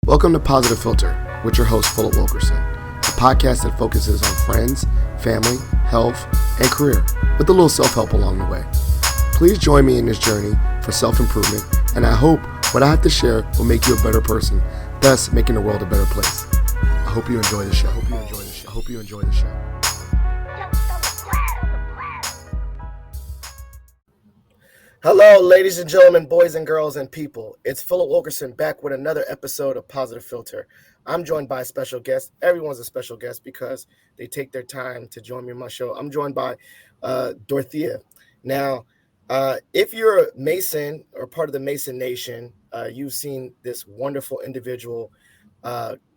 Welcome to Positive Philter with your host, Philip Wilkerson, a podcast that focuses on friends, family, health, and career, with a little self-help along the way. Please join me in this journey for self-improvement, and I hope what I have to share will make you a better person, thus making the world a better place. I hope you enjoy the show. I hope you enjoy the show. Hello, ladies and gentlemen, boys and girls and people. It's Philip Wilkerson back with another episode of Positive Philter. I'm joined by a special guest. Everyone's a special guest because they take their time to join me on my show. I'm joined by Dorothea. Now, if you're a Mason or part of the Mason Nation, you've seen this wonderful individual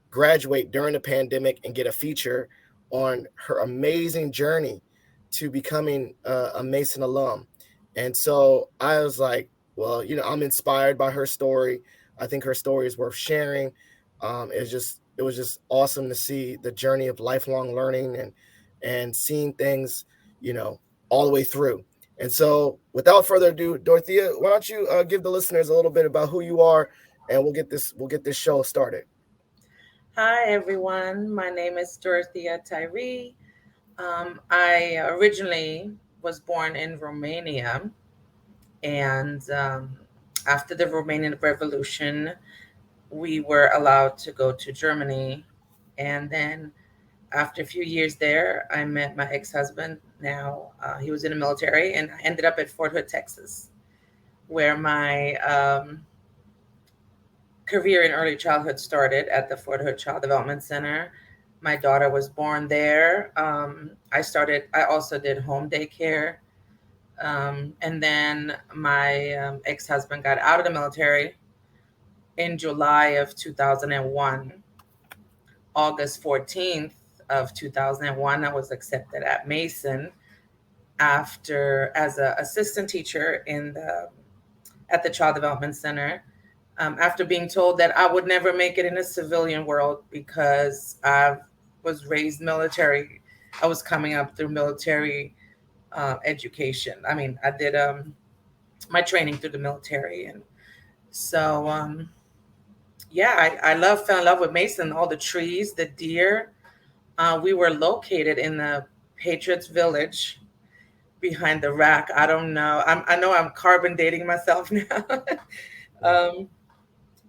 graduate during the pandemic and get a feature on her amazing journey to becoming a Mason alum. And so I was like, well, I'm inspired by her story. I think her story is worth sharing. It was just awesome to see the journey of lifelong learning and seeing things, all the way through. And so without further ado, Dorothea, why don't you give the listeners a little bit about who you are, and we'll get this show started. Hi, everyone. My name is Dorothea Tyree. I originally was born in Romania, and after the Romanian Revolution, we were allowed to go to Germany. And then after a few years there, I met my ex-husband. Now he was in the military, and I ended up at Fort Hood, Texas, where my career in early childhood started at the Fort Hood Child Development Center. My daughter was born there. I also did home daycare. And then my ex-husband got out of the military in July of 2001. August 14th of 2001, I was accepted at Mason as an assistant teacher at the Child Development Center. After being told that I would never make it in a civilian world because I was raised military. I was coming up through military education. I mean, I did my training through the military. And so, I fell in love with Mason, all the trees, the deer. We were located in the Patriots Village behind the rack. I don't know. I know I'm carbon dating myself now.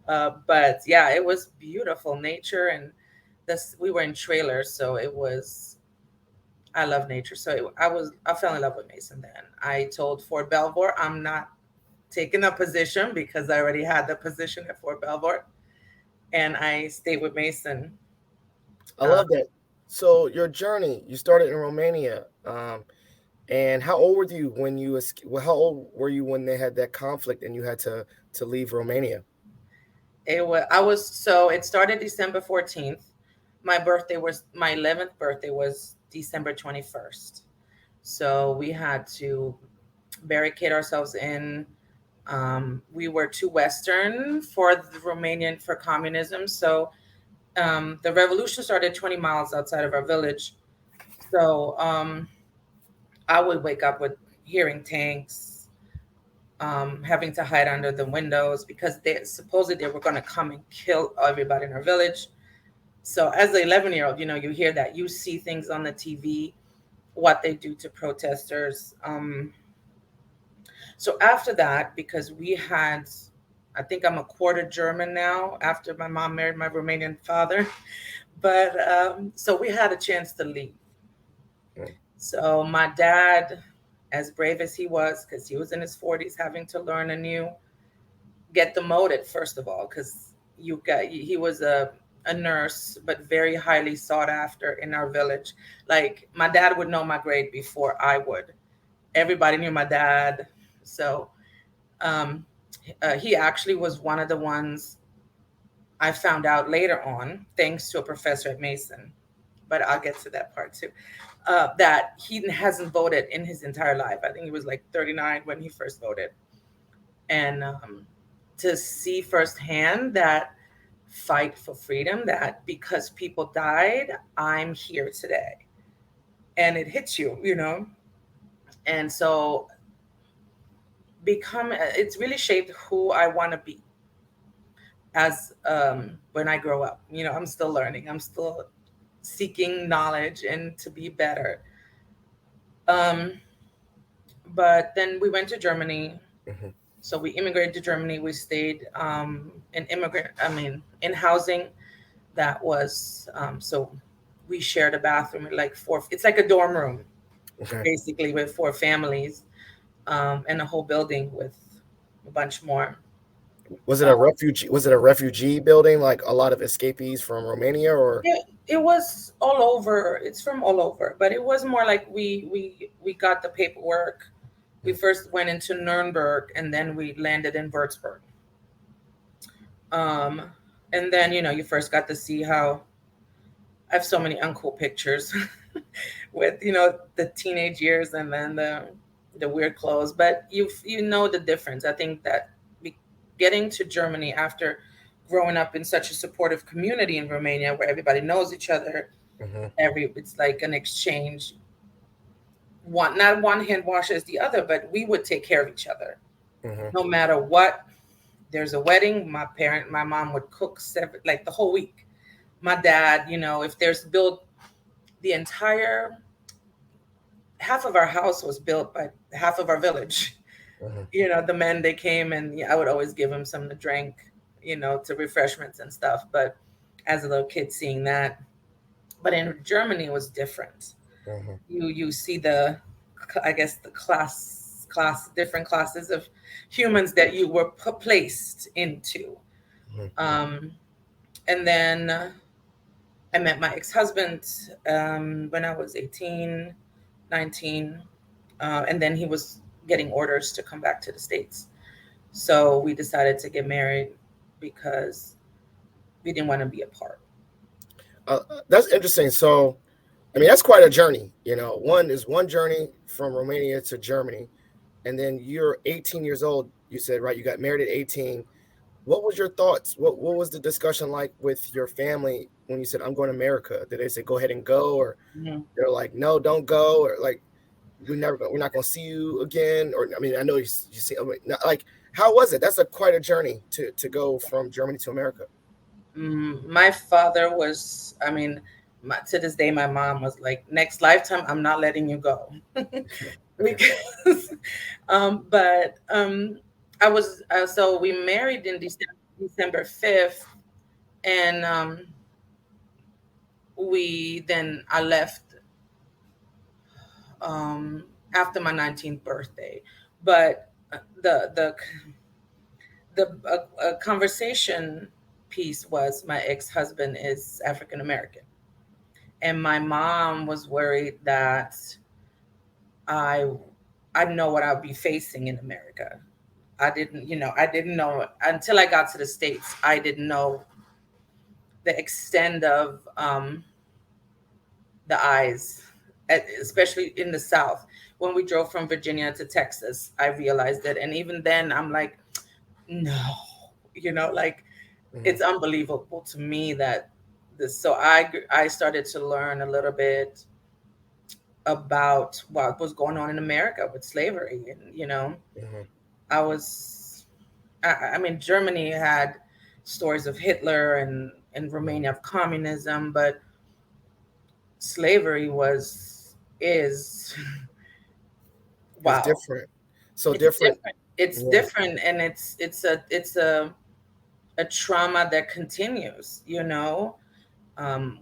But yeah, it was beautiful nature, and we were in trailers, so I love nature. So I fell in love with Mason then. I told Fort Belvoir I'm not taking a position because I already had the position at Fort Belvoir, and I stayed with Mason. I love that. So your journey, you started in Romania. And how old were you how old were you when they had that conflict and you had to leave Romania? It started December 14th. My 11th birthday was December 21st. So we had to barricade ourselves in. We were too Western for the Romanian for communism. So the revolution started 20 miles outside of our village. So I would wake up with hearing tanks, having to hide under the windows because supposedly they were going to come and kill everybody in our village. So as an 11-year-old, you hear that, you see things on the TV, what they do to protesters. So after that, because I think I'm a quarter German now after my mom married my Romanian father, but so we had a chance to leave. So my dad, as brave as he was, because he was in his 40s, having to learn anew, get demoted, first of all, because he was a nurse, but very highly sought after in our village. Like, my dad would know my grade before I would. Everybody knew my dad. So he actually was one of the ones I found out later on, thanks to a professor at Mason, but I'll get to that part too, that he hasn't voted in his entire life. I think he was like 39 when he first voted. And to see firsthand that fight for freedom, that because people died, I'm here today. And it hits you. And so it's really shaped who I want to be as when I grow up. I'm still learning. I'm still seeking knowledge and to be better. Um, but then we went to Germany. Hmm. So we immigrated to Germany. We stayed in housing that was so we shared a bathroom with like four. It's like a dorm room Okay. basically with four families, and a whole building with a bunch more. Was it Uh, a refugee? Was it a refugee building, like a lot of escapees from Romania, or? it was all over. It's from all over, but it was more like we got the paperwork. We first went into Nuremberg and then we landed in Würzburg. Um, and then you first got to see how I have so many uncool pictures with the teenage years and then the weird clothes, but you know the difference. I think that getting to Germany after growing up in such a supportive community in Romania where everybody knows each other, Hmm. it's like an exchange. One not one hand washes the other, but we would take care of each other Hmm. no matter what. There's a wedding, my mom would cook like the whole week. My dad, if there's built the entire half of our house was built by half of our village. Hmm. The men, they came, and I would always give them some to drink, to refreshments and stuff. But as a little kid, seeing that, but in Germany it was different. Hmm. You see I guess the class different classes of humans that you were placed into. Hmm. Um, and then I met my ex-husband when I was 18, 19. And then he was getting orders to come back to the States. So we decided to get married because we didn't want to be apart. That's interesting. So, I mean, that's quite a journey. One is one journey from Romania to Germany, and then you're 18 years old. You said, right? You got married at 18. What was your thoughts? What was the discussion like with your family when you said, "I'm going to America"? Did they say, "Go ahead and go," or Mhm. they're like, "No, don't go," or like, we're not going to see you again"? Or I mean, I know you see, I mean, like, how was it? That's a quite a journey to go from Germany to America. My father was, I mean, to this day, my mom was like, next lifetime, I'm not letting you go. Okay. Because, but I was, so we married in December 5th. And I left um, after my 19th birthday. But the conversation piece was my ex-husband is African American, and my mom was worried that I I know what I'll be facing in America. I didn't know until I got to the States. I didn't know the extent of the eyes, especially in the South. When we drove from Virginia to Texas, I realized it, and even then, I'm like, no, like Hmm. it's unbelievable to me that this. So I started to learn a little bit about what was going on in America with slavery, and Hmm. I was, I mean, Germany had stories of Hitler and Hmm. Romania of communism, but slavery is It's wow. different. So It's different. different. It's Yeah. different, and it's a trauma that continues.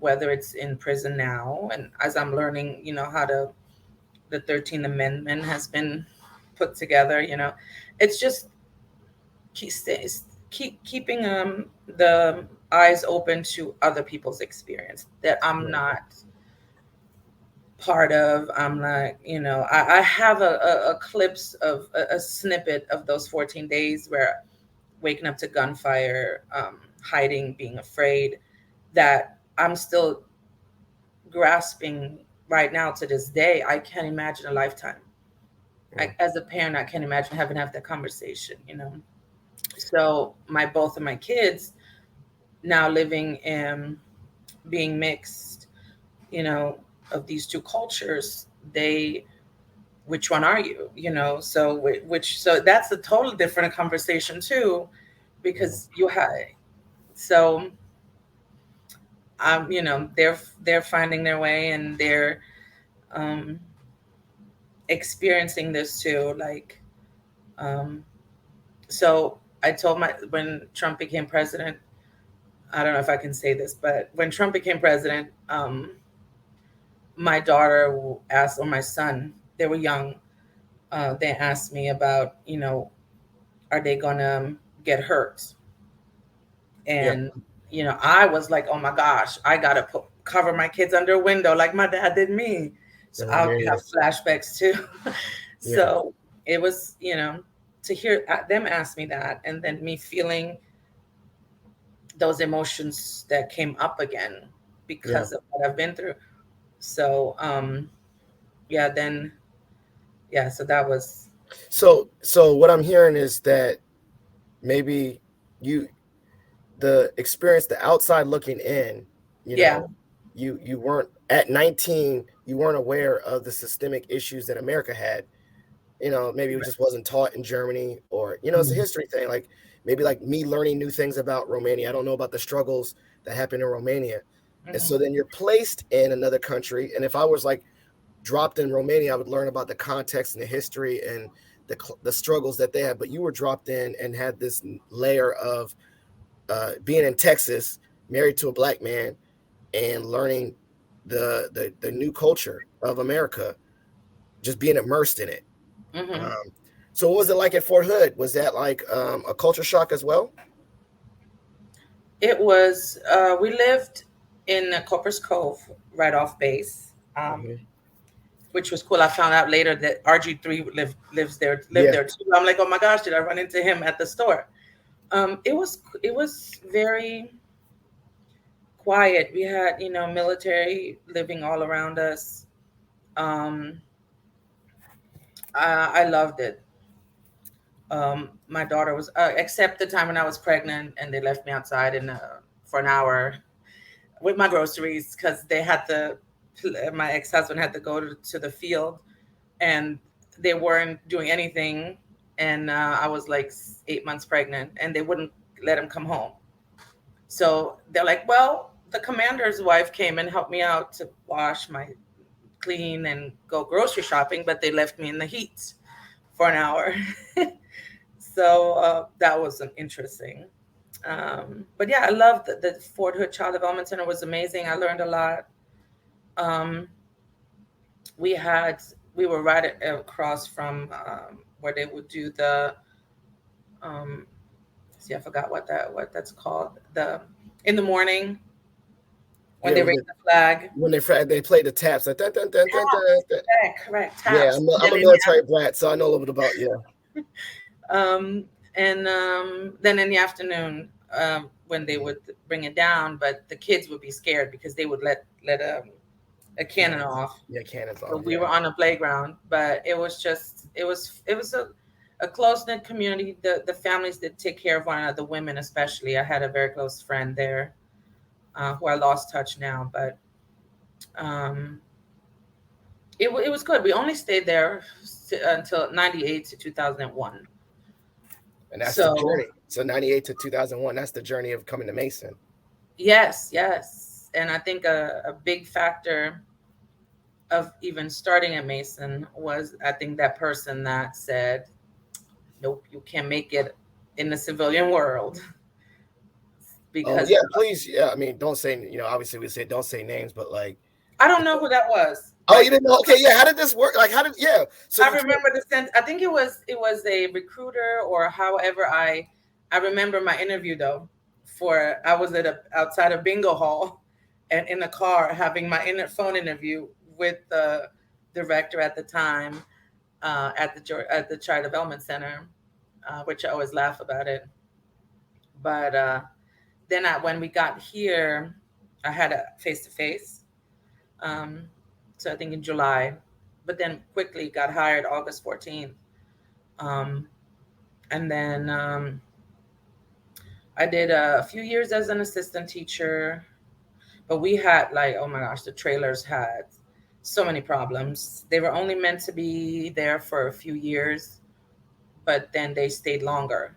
Whether it's in prison now, and as I'm learning, how the 13th Amendment has been put together. It's just keep keeping the eyes open to other people's experience that I'm Right. not part of. I'm like, I have a clips of a snippet of those 14 days where waking up to gunfire, hiding, being afraid, that I'm still grasping right now to this day. I can't imagine a lifetime. Mm. As a parent, I can't imagine having to have that conversation. So both of my kids now living in being mixed, you know, of these two cultures, they which one are you? So that's a totally different conversation too, Mm. because you have. So they're finding their way, and they're um, experiencing this too. Like, um, so I told my when Trump became president. I don't know if I can say this, but when Trump became president, my daughter asked, or my son, they were young. They asked me about, are they gonna get hurt? Yeah. And I was like, oh my gosh, I gotta cover my kids under a window like my dad did me. So In I'll Romania. have flashbacks too. Yeah. So it was, to hear them ask me that, and then me feeling those emotions that came up again Yeah. because of what I've been through. So yeah, then yeah, so that was. So what I'm hearing is that maybe you the experience, the outside looking in, you Yeah. know, you weren't at 19, you weren't aware of the systemic issues that America had. Maybe it just wasn't taught in Germany, or it's a Mhm. history thing. Like maybe like me learning new things about Romania. I don't know about the struggles that happened in Romania. And so Mhm. then you're placed in another country. And if I was like dropped in Romania, I would learn about the context and the history and the struggles that they had. But you were dropped in and had this layer of being in Texas, married to a black man, and learning the new culture of America, just being immersed in it. Mhm. Um, so what was it like at Fort Hood? Was that like a culture shock as well? It was. We lived in Copper's Cove, right off base, Hmm. which was cool. I found out later that RG3 lived Yeah. there too. I'm like, oh my gosh, did I run into him at the store? It was very quiet. We had military living all around us. Um, I loved it. My daughter was, except the time when I was pregnant and they left me outside for an hour with my groceries because my ex-husband had to go to the field, and they weren't doing anything, and I was like 8 months pregnant, and they wouldn't let him come home. So they're like, well, the commander's wife came and helped me out to wash my clean and go grocery shopping, but they left me in the heat for an hour. So that was interesting. But yeah, I loved the Fort Hood Child Development Center. Was amazing. I learned a lot. Um, we had we were right across from where they would do the um, see, I forgot what that's called, the in the morning when Yeah. they raise the flag. When they played the taps, like dun, dun, dun, dun, dun, Taps, dun. correct, Yeah, taps. I'm a military brat, so I know a little bit about, yeah. And then in the afternoon, when they Mhm. would bring it down, but the kids would be scared because they would let a cannon Cannons. off. Yeah, cannons So off. we Yeah. were on a playground, but it was a close knit community. The families that take care of one another, the women especially. I had a very close friend there, who I lost touch now, but um, it was good. We only stayed there until '98 to 2001. And that's the So journey. So 98 to 2001, that's the journey of coming to Mason. yes, yes, and I think a big factor of even starting at Mason was, I think, that person that said, "Nope, you can't make it in the civilian world," Oh, because yeah, please. Yeah, I mean, don't say, obviously we say don't say names, but like, I don't know who that was. oh, you Like, didn't know? Okay, yeah. How did this work? Like, yeah. So I you can't. remember the sense. I think it was a recruiter, or however. I remember my interview though. For I was outside a bingo hall, and in the car having my phone interview with the director at the time, at the Child Development Center, which I always laugh about it. But then when we got here, I had a face to face. So I think in July, but then quickly got hired August 14th. Um, and then I did a few years as an assistant teacher, but we had, like, oh my gosh, the trailers had so many problems. They were only meant to be there for a few years, but then they stayed longer.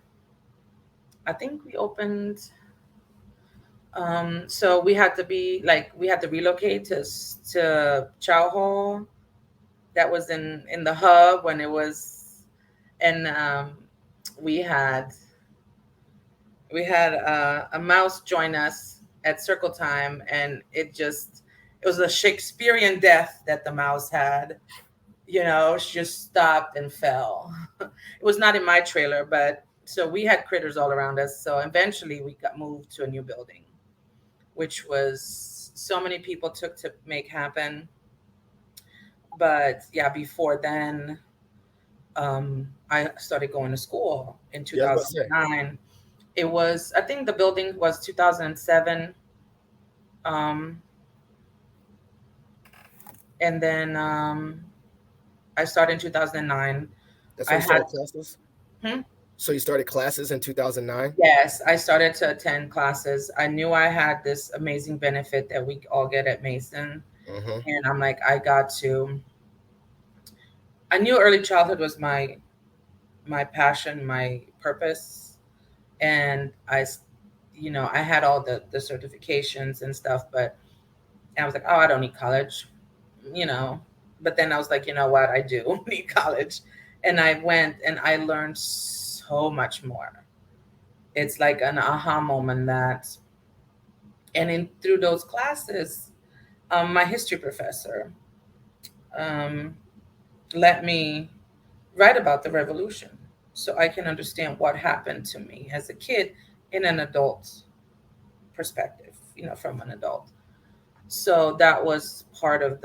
I think we opened. So we had to be like we had to relocate to Chow Hall. That was in the hub when it was, and we had a mouse join us at circle time, and it was a Shakespearean death that the mouse had. You know, she just stopped and fell. It was not in my trailer, but so we had critters all around us. So eventually we got moved to a new building, which was so many people took to make happen. But yeah, before then, I started going to school in Yeah, I was about to say. 2009. It was, I think the building was 2007. Um, and then I started in 2009. That's I when you had, started classes. hmm? So you started classes in 2009. Yes, I started to attend classes. I knew I had this amazing benefit that we all get at Mason. Mm-hmm. And I'm like, I knew early childhood was my passion, my purpose. And I had all the certifications and stuff, but and I was like, oh, I don't need college, you know. But then I was like, you know what, I do need college. And I went and I learned so much more. It's like an aha moment that, and in through those classes, my history professor um, let me write about the revolution so I can understand what happened to me as a kid in an adult perspective, from an adult. So that was part of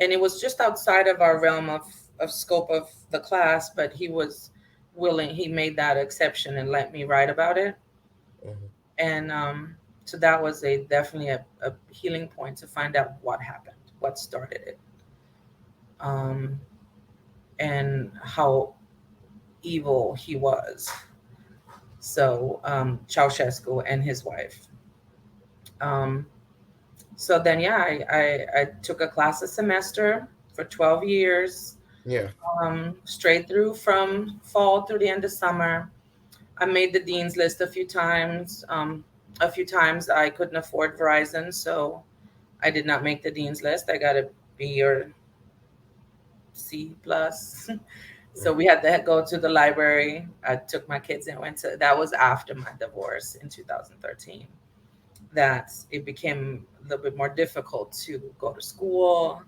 and it was just outside of our realm of scope of the class, but he was willing, he made that exception and let me write about it. Mm-hmm. And so that was definitely a healing point to find out what happened, what started it, um, and how evil he was. So Ceausescu and his wife. Um, so then, yeah, I took a class a semester for 12 years, Yeah. straight through from fall through the end of summer. I made the dean's list a few times. A few times I couldn't afford Verizon, so I did not make the dean's list. I got a B or C plus. So we had to go to the library. I took my kids and went to, that was after my divorce in 2013, that it became a little bit more difficult to go to school,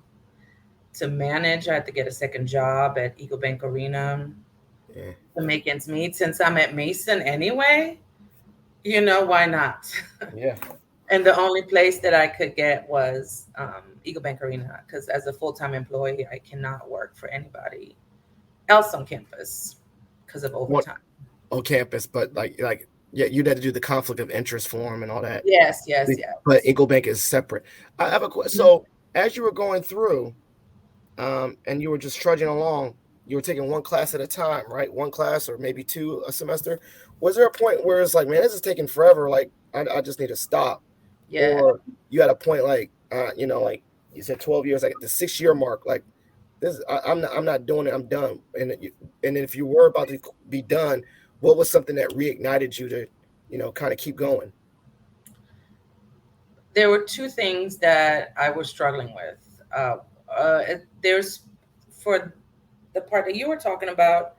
to manage. I had to get a second job at Eagle Bank Arena Yeah. to make ends meet. Since I'm at Mason anyway, why not? Yeah. And the only place that I could get was Eagle Bank Arena, because as a full time employee, I cannot work for anybody else on campus because of What overtime. on campus, but yeah, you'd have to do the conflict of interest form and all that. Yes, yes, But yes. Eagle Bank is separate. I have a question. Mhm. So as you were going through, and you were just trudging along, you were taking one class at a time, right? One class or maybe two a semester. Was there a point where it's like, man, this is taking forever? Like, I just need to stop. Yeah. Or you had a point like, like you said, 12 years, like the 6 year mark, like this, I'm not doing it. I'm done. And if you were about to be done, what was something that reignited you to, kind of keep going? There were two things that I was struggling with. There's for the part that you were talking about,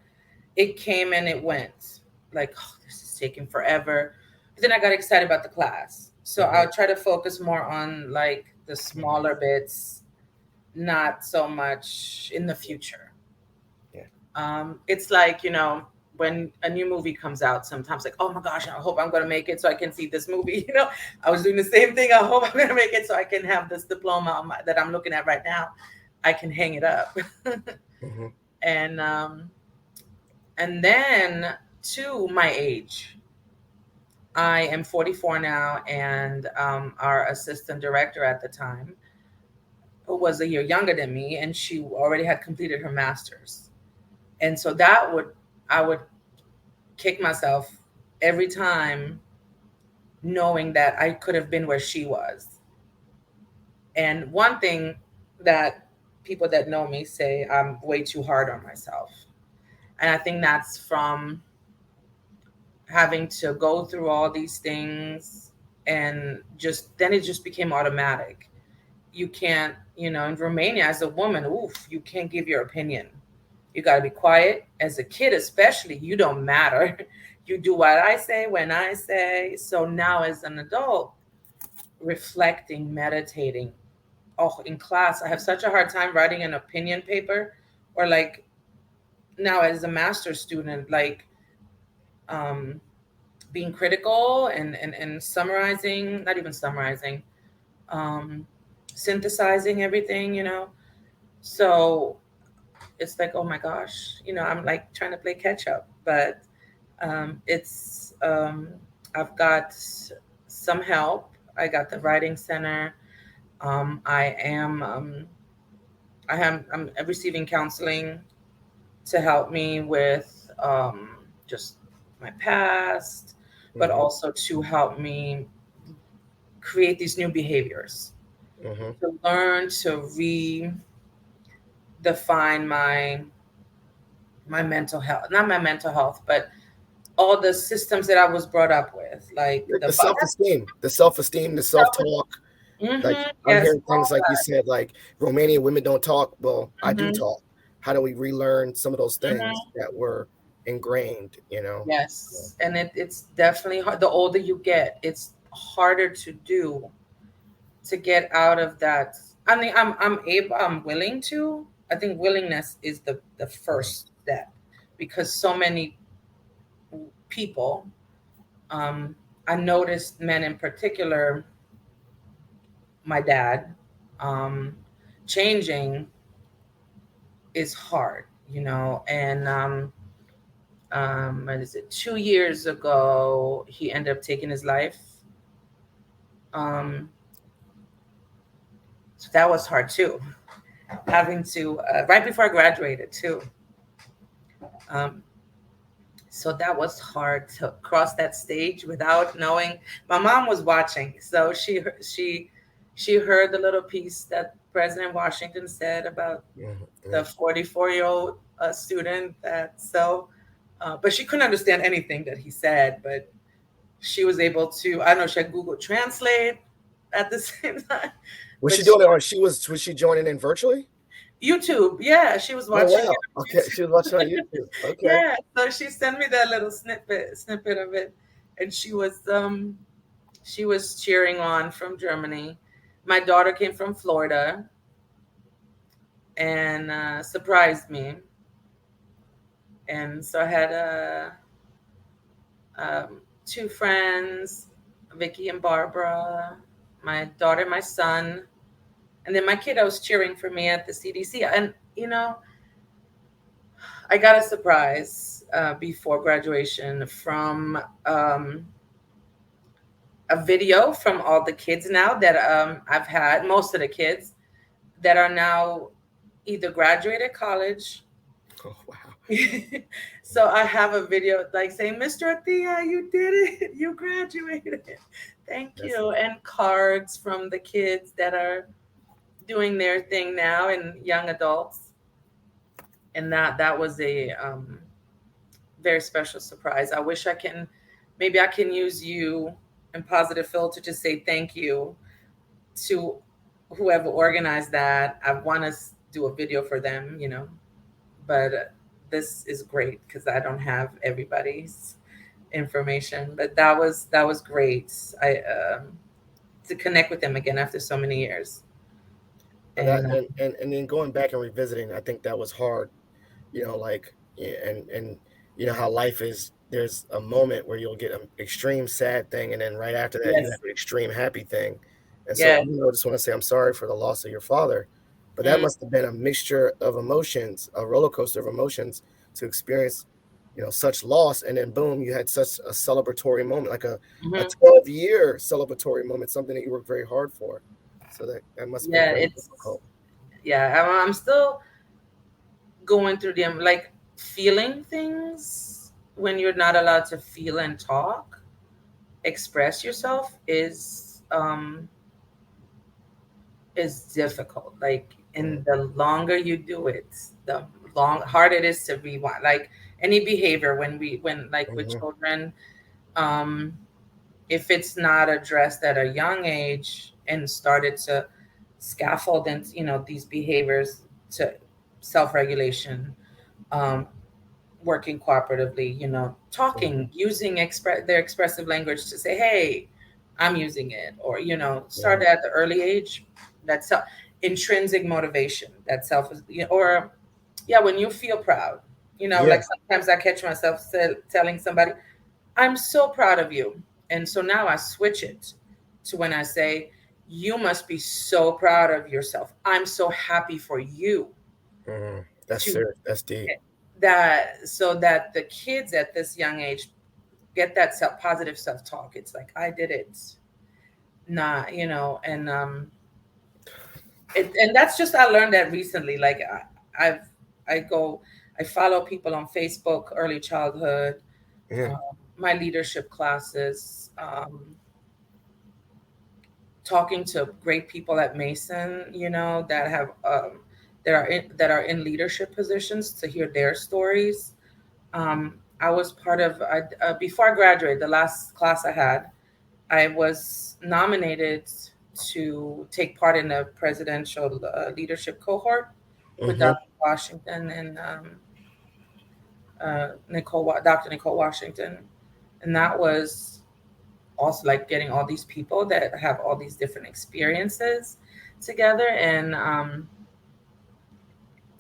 it came and it went. Like, oh, this is taking forever. But then I got excited about the class. So Hmm. I'll try to focus more on like the smaller bits, not so much in the future. Yeah. It's like, when a new movie comes out, sometimes like, oh my gosh, I hope I'm going to make it so I can see this movie. I was doing the same thing. I hope I'm going to make it so I can have this diploma that I'm looking at right now. I can hang it up. Hmm. and and then to my age, I am 44 now, and our assistant director at the time, who was a year younger than me, and she already had completed her master's. And so I would kick myself every time, knowing that I could have been where she was. And one thing that people that know me say, I'm way too hard on myself. And I think that's from having to go through all these things, and just then it just became automatic. You can't, in Romania as a woman, oof, you can't give your opinion. You got to be quiet. As a kid, especially, you don't matter. You do what I say when I say. So now, as an adult, reflecting, meditating. Oh, in class, I have such a hard time writing an opinion paper, or like now as a master's student, like um, being critical and summarizing, not even summarizing, um, synthesizing everything, So it's like, oh my gosh, I'm like trying to play catch up, but it's I've got some help. I got the writing center. I am I'm receiving counseling to help me with just my past, but Mm-hmm. also to help me create these new behaviors, Mm-hmm. to learn to redefine my mental health, not my mental health, but all the systems that I was brought up with, like Like the the self-esteem, the self-talk. Like mm-hmm, I'm yes, hearing things like you said, like Romanian women don't talk. Well, I do mm-hmm, talk. How do we relearn some of those things mm-hmm, that were ingrained? You know. yes, and it's definitely hard. The older you get, it's harder to do, to get out of that. I mean, I'm willing to. I think willingness is the first step, because so many people, um, I noticed men in particular, my dad, um, changing is hard, and what is it? 2 years ago, he ended up taking his life. Um, so that was hard too, having to right before I graduated too. Um, so that was hard to cross that stage without knowing. My mom was watching, so she heard the little piece that President Washington said about Mm-hmm. the 44-year-old student, that so but she couldn't understand anything that he said, but she was able to, I don't know, she had Google Translate at the same time, Was but she doing it, or was she joining in virtually? YouTube, yeah, she was Oh watching it wow. on Okay, she was watching on YouTube. YouTube. Okay. Yeah, so she sent me that little snippet of it, and she was cheering on from Germany. My daughter came from Florida and surprised me, and so I had um, two friends, Vicky and Barbara, my daughter, my son, and then my kiddos cheering for me at the CDC. And I got a surprise before graduation from a video from all the kids now that I've had, most of the kids that are now either graduated college. Oh wow. So I have a video like saying, Mr. Athea, you did it. You graduated. Thank That's you. And cards from the kids that are doing their thing now, and young adults. And that was a very special surprise. I wish maybe I can use you and Positive Filter to say thank you to whoever organized that. I want to do a video for them, but this is great because I don't have everybody's information. But that was great. I to connect with them again after so many years. that, And and then going back and revisiting, I think that was hard. Like yeah, and you know how life is. There's a moment where you'll get an extreme sad thing, and then right after that, you yes, have an extreme happy thing. And so, yes, I just want to say I'm sorry for the loss of your father, but that mm, must have been a mixture of emotions, a roller coaster of emotions to experience, such loss, and then boom, you had such a celebratory moment, like a hmm 12-year celebratory moment, something that you worked very hard for. So that must have been yeah. very It's difficult. yeah. I'm still going through them, like feeling things when you're not allowed to feel and talk, express yourself is difficult. Like, and Mm, the longer you do it, the harder it is to rewind. Like any behavior, when like with mhm, children, Um, if it's not addressed at a young age and started to scaffold and these behaviors to self-regulation, um, working cooperatively, talking, using their expressive language to say, hey, I'm using it, or start Mhm. at the early age. That's intrinsic motivation, that self, or yeah, when you feel proud, Yeah. like sometimes I catch myself telling somebody, I'm so proud of you. And so now I switch it to when I say, you must be so proud of yourself. I'm so happy for you That's to serious. That's deep. that, so that the kids at this young age get that positive self-talk. It's like, I did it. Nah, and and that's just, I learned that recently. Like I go, I follow people on Facebook, early childhood, Yeah. um, my leadership classes, talking to great people at Mason, that have that are in leadership positions, to hear their stories. I was part of, before I graduated, the last class I had, I was nominated to take part in a presidential leadership cohort with Mm-hmm. Dr. Washington and Dr. Nicole Washington, and that was also like getting all these people that have all these different experiences together, and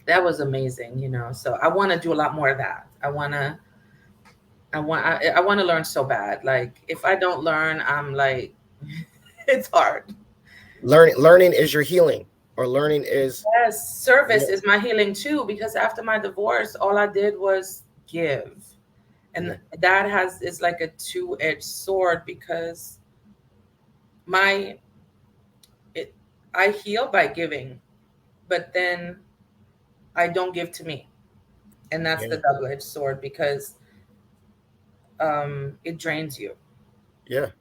that was amazing. So I want to do a lot more of that. I want to learn so bad. Like, if I don't learn, I'm like, it's hard. Learning is your healing, or learning is Yes, yeah. service is my healing too, because after my divorce, all I did was give. And Yeah. that is like a two-edged sword, because my it, I heal by giving, but then I don't give to me. And that's the Yeah. double-edged sword, because it drains you. Yeah.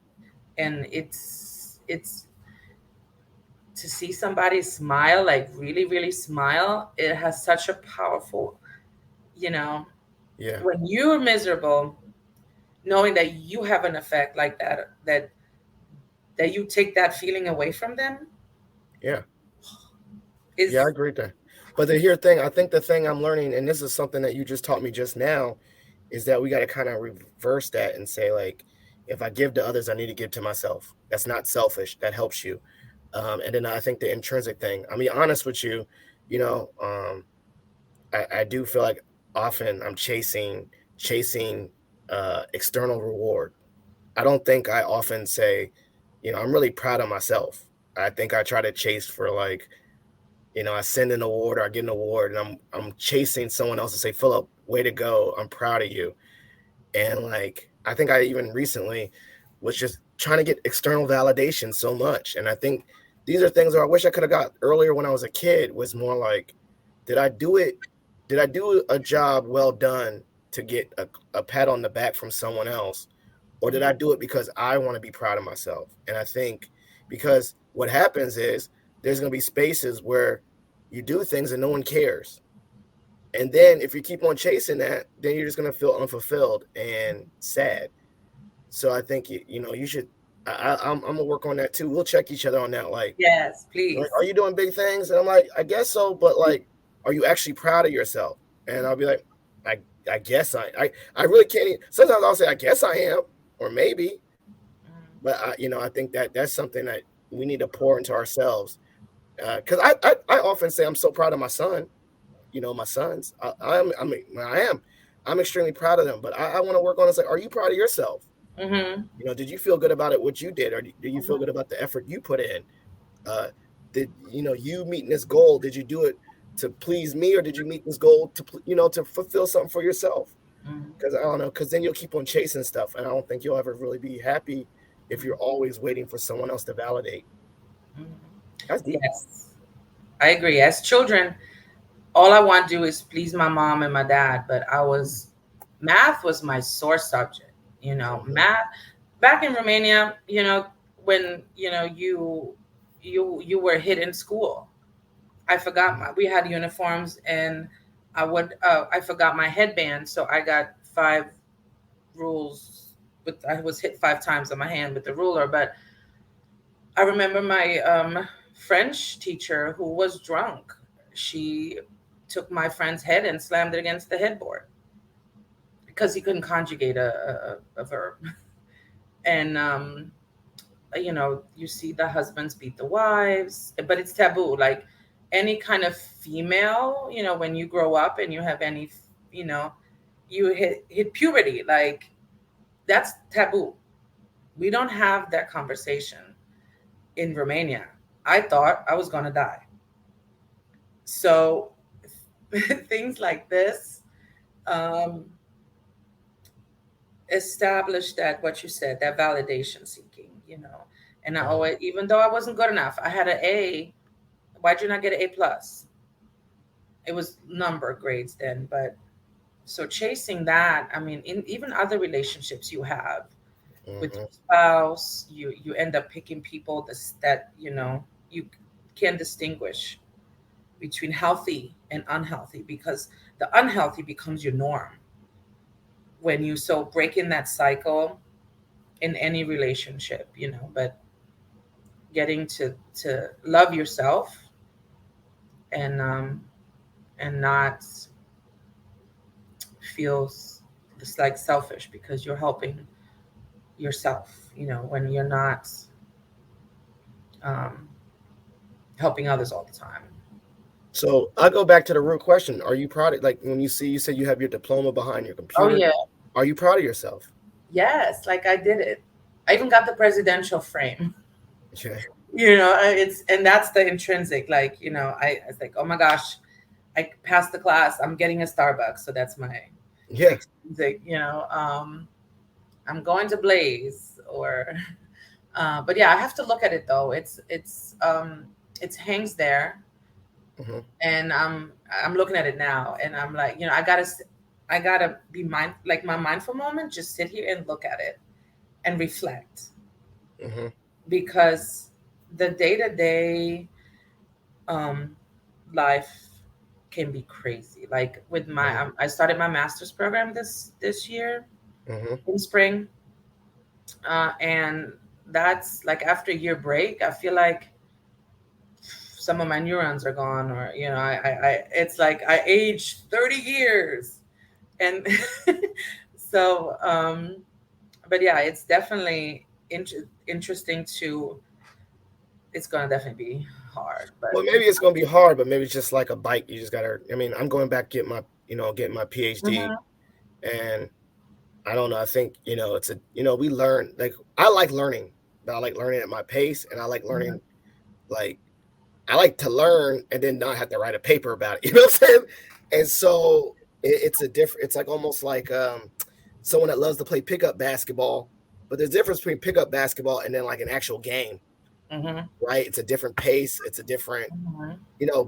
And it's to see somebody smile, like really, really smile, it has such a powerful, you know, Yeah. when you're miserable, knowing that you have an effect like that, that you take that feeling away from them, Yeah. Yeah, I is agree with that. But the here thing, I think the thing I'm learning, and this is something that you just taught me just now, is that we got to kind of reverse that and say, like, if I give to others, I need to give to myself. That's not selfish. That helps you. And then I think the intrinsic thing. I mean, honest with you, you know, I do feel like often I'm chasing external reward. I don't think I often say, I'm really proud of myself. I think I try to chase for like, I send an award or I get an award and I'm chasing someone else to say, Philip, way to go. I'm proud of you. And like I think I even recently was just trying to get external validation so much. And I think these are things that I wish I could have got earlier when I was a kid, was more like, did I do it? Did I do a job well done to get a pat on the back from someone else? Or did I do it because I want to be proud of myself? And I think because what happens is there's going to be spaces where you do things and no one cares. And then if you keep on chasing that, then you're just going to feel unfulfilled and sad. So I think you should. I'm gonna work on that too. We'll check each other on that. yes, Like, please. are you doing big things? And I'm like, I guess so, but like, are you actually proud of yourself? And I'll be like, I I guess I really can't. Sometimes I'll say, I guess I am, or maybe, but I think that's something that we need to pour into ourselves. Because I often say I'm so proud of my son. My sons. I'm extremely proud of them. But I want to work on it. It's like, are you proud of yourself? Mm-hmm. Did you feel good about it? What you did, or do you feel good about the effort you put in? Uh, did you meeting this goal? Did you do it to please me, or did you meet this goal to fulfill something for yourself? Mm-hmm. Because I don't know. Because then you'll keep on chasing stuff, and I don't think you'll ever really be happy if you're always waiting for someone else to validate. Mm-hmm. That's deep. Yes, I agree. As children, all I want to do is please my mom and my dad, but math was my sore subject. Mhm. Math back in Romania, when you were hit in school. I forgot we had uniforms, and I forgot my headband, so I got 5 rules But I was hit 5 times on my hand with the ruler. But I remember my French teacher who was drunk. She took my friend's head and slammed it against the headboard because he couldn't conjugate a verb. And you see the husbands beat the wives, but it's taboo. Like any kind of female, when you grow up and you have any, you know, you hit puberty, like that's taboo. We don't have that conversation in Romania. I thought I was going to die. So things like this um, establish that what you said, that validation seeking. And I Mhm. always, even though I wasn't good enough, I had an A. Why'd you not get an A plus? It was number grades then, but so chasing that, I mean, in even other relationships you have with your Mhm. spouse, you end up picking people that you can distinguish between healthy and unhealthy, because the unhealthy becomes your norm when you so break in that cycle in any relationship. But getting to love yourself and not feel it's like selfish because you're helping yourself, when you're not um, helping others all the time. So I go back to the real question: are you proud? Like when you said you have your diploma behind your Oh computer. yeah. Are you proud of yourself? Yes, like I did it. I even got the presidential frame. Yeah. It's and that's the intrinsic. Like, I was like, oh my gosh, I passed the class. I'm getting a Starbucks, so that's my Yeah. extrinsic. I'm going to Blaze, or but yeah, I have to look at it though. It hangs there, Hmm. and I'm looking at it now, and I'm like, I gotta be like my mindful moment. Just sit here and look at it and reflect, Hmm. because the day to day um life can be crazy. Like with Hmm. I started my master's program this year Hmm. in spring, and that's like after a year break. I feel like some of my neurons are gone, or it's like I aged 30 years, and so but yeah, it's definitely interesting to. It's gonna definitely be hard, Well, but maybe it's gonna be hard, but maybe it's just like a bike. You just gotta. I mean, I'm going back to get my PhD, Mhm, and I don't know. I think it's we learn like I like learning, but I like learning at my pace, and I like mhm, learning like I like to learn and then not have to write a paper about it. You know what I'm saying? And so it's a different. It's like almost like someone that loves to play pickup basketball, but there's a difference between pickup basketball and then like an actual game, mhm, right? It's a different pace. It's a different mhm,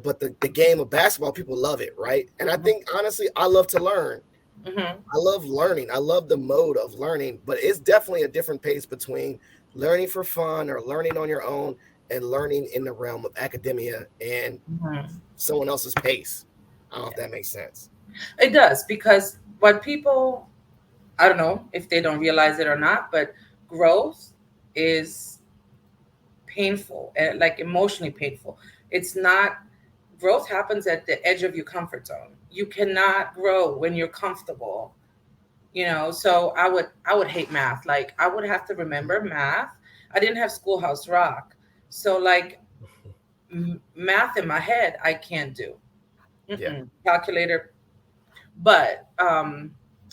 but the game of basketball, people love it, right? And I think honestly, I love to learn. mhm, I love learning. I love the mode of learning, but it's definitely a different pace between learning for fun or learning on your own and learning in the realm of academia and mhm. someone else's pace. I don't know if that makes sense. It does, because what people, I don't know if they don't realize it or not, but growth is painful, like emotionally painful. It's not, growth happens at the edge of your comfort zone. You cannot grow when you're comfortable. So I would hate math. Like I would have to remember math. I didn't have Schoolhouse Rock. So like math in my head, I can't do. Yeah. Calculator. But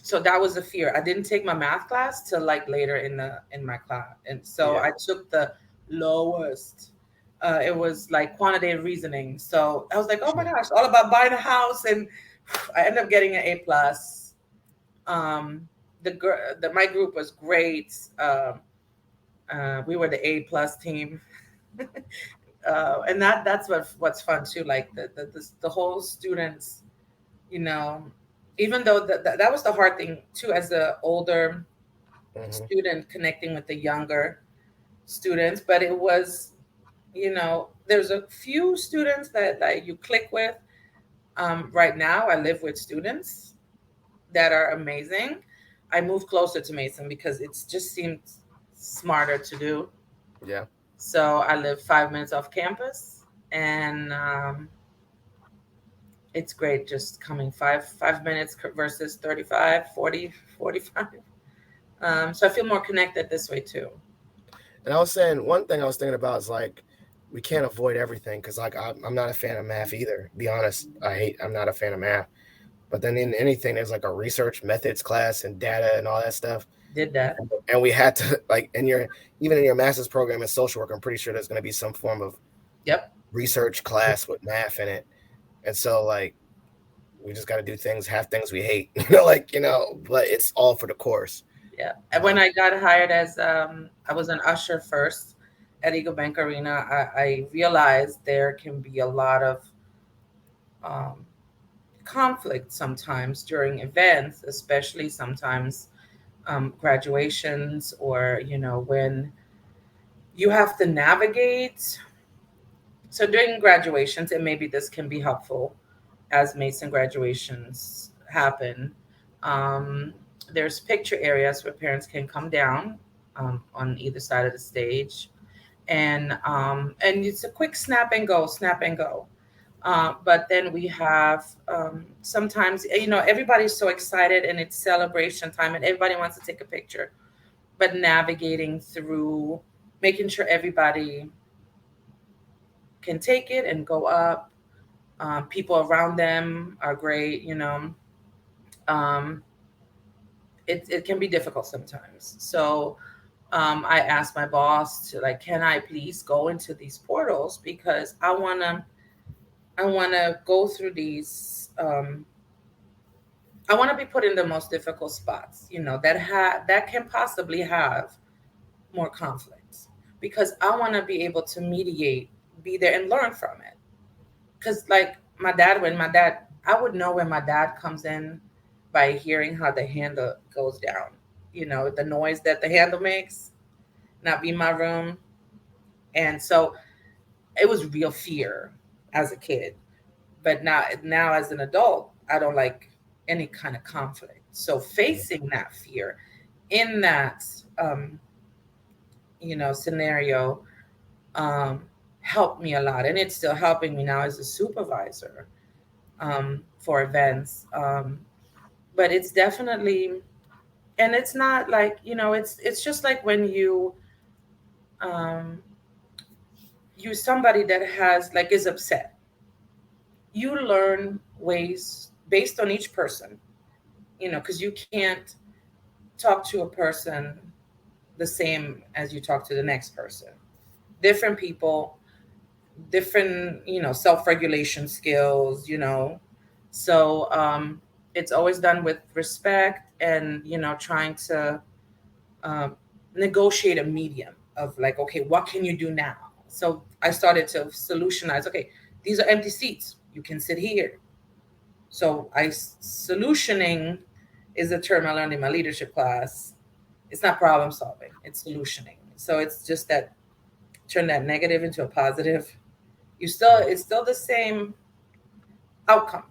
so that was a fear. I didn't take my math class till like later in my class, and so Yeah. I took the lowest. It was like quantitative reasoning. So I was like, oh my gosh, all about buying a house, and I ended up getting an A plus. Um, my group was great. We were the A plus team, and that's what's fun too. Like the whole students, you know, even though that was the hard thing too, as the older Hmm. student connecting with the younger students. But it was, there's a few students that like you click with. Right now, I live with students that are amazing. I moved closer to Mason because it just seemed smarter to do. Yeah. So I live 5 minutes off campus, and it's great just coming five minutes versus 35, 40, 45. So I feel more connected this way too. And I was saying one thing I was thinking about is like we can't avoid everything because like I'm not a fan of math either. Be honest, I'm not a fan of math. But then in anything, there's like a research methods class and data and all that stuff. Did that. And we had to like in your even in your master's program in social work, I'm pretty sure there's going to be some form of Yep. research class with math in it. And so like we just got to do things, have things we hate, but it's all for the course. Yeah. And when I got hired as I was an usher first at Eagle Bank Arena, I realized there can be a lot of um, conflict sometimes during events, especially sometimes graduations, or when you have to navigate. So during graduations, and maybe this can be helpful as Mason graduations happen. Um, there's picture areas where parents can come down on either side of the stage, and it's a quick snap and go. But then we have sometimes, everybody's so excited and it's celebration time and everybody wants to take a picture, but navigating through making sure everybody can take it and go up. People around them are great, um, it can be difficult sometimes. So I asked my boss to, like, can I please go into these portals because I want to go through these. I want to be put in the most difficult spots, that can possibly have more conflicts, because I want to be able to mediate, be there, and learn from it. Because, like, I would know when my dad comes in by hearing how the handle goes down. The noise that the handle makes, not be my room, and so it was real fear as a kid. But now as an adult, I don't like any kind of conflict. So facing that fear in that um, scenario um, helped me a lot, and it's still helping me now as a supervisor for events. But it's definitely, and it's not like, it's just like when um, you somebody that has, like, is upset. You learn ways based on each person, because you can't talk to a person the same as you talk to the next person. Different people, different, self-regulation skills, so it's always done with respect, and trying to um, negotiate a medium of, like, okay, what can you do now? So I started to solutionize. Okay, these are empty seats, you can sit here. So solutioning is a term I learned in my leadership class. It's not problem solving, it's solutioning. So it's just that, turn that negative into a positive. It's still the same outcome,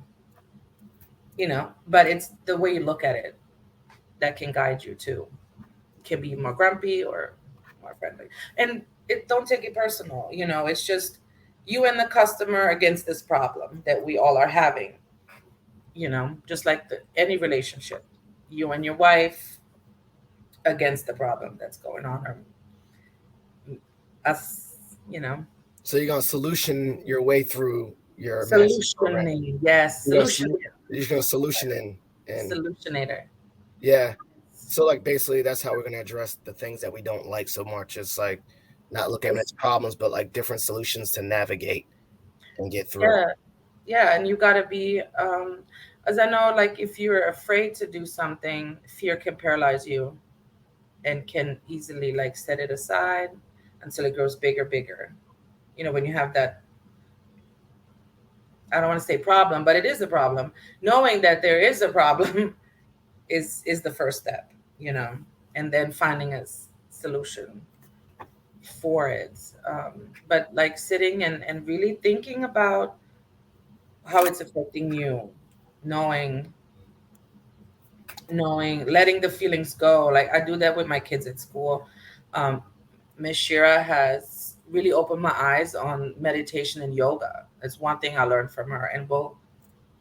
but it's the way you look at it that can guide you to, can be more grumpy or more friendly. And don't take it personal, it's just you and the customer against this problem that we all are having, just like any relationship, you and your wife against the problem that's going on, or us, you know, So you're gonna solution your way through your master's program. solutioning. Yes, You're gonna solution, solu- you're gonna solution and solutionator. yeah. So like basically that's how we're gonna address the things that we don't like so much. It's like not looking at them as problems, but like different solutions to navigate and get through. Yeah, yeah, and you gotta be, as I know, like, if you're afraid to do something, fear can paralyze you and can easily, like, set it aside until it grows bigger, bigger. When you have that, I don't want to say problem, but it is a problem. Knowing that there is a problem is the first step, you know, and then finding a solution for it. But, like, sitting and really thinking about how it's affecting you, knowing knowing, letting the feelings go. Like I do that with my kids at school. Um, Miss Shira has really opened my eyes on meditation and yoga. It's one thing I learned from her, and will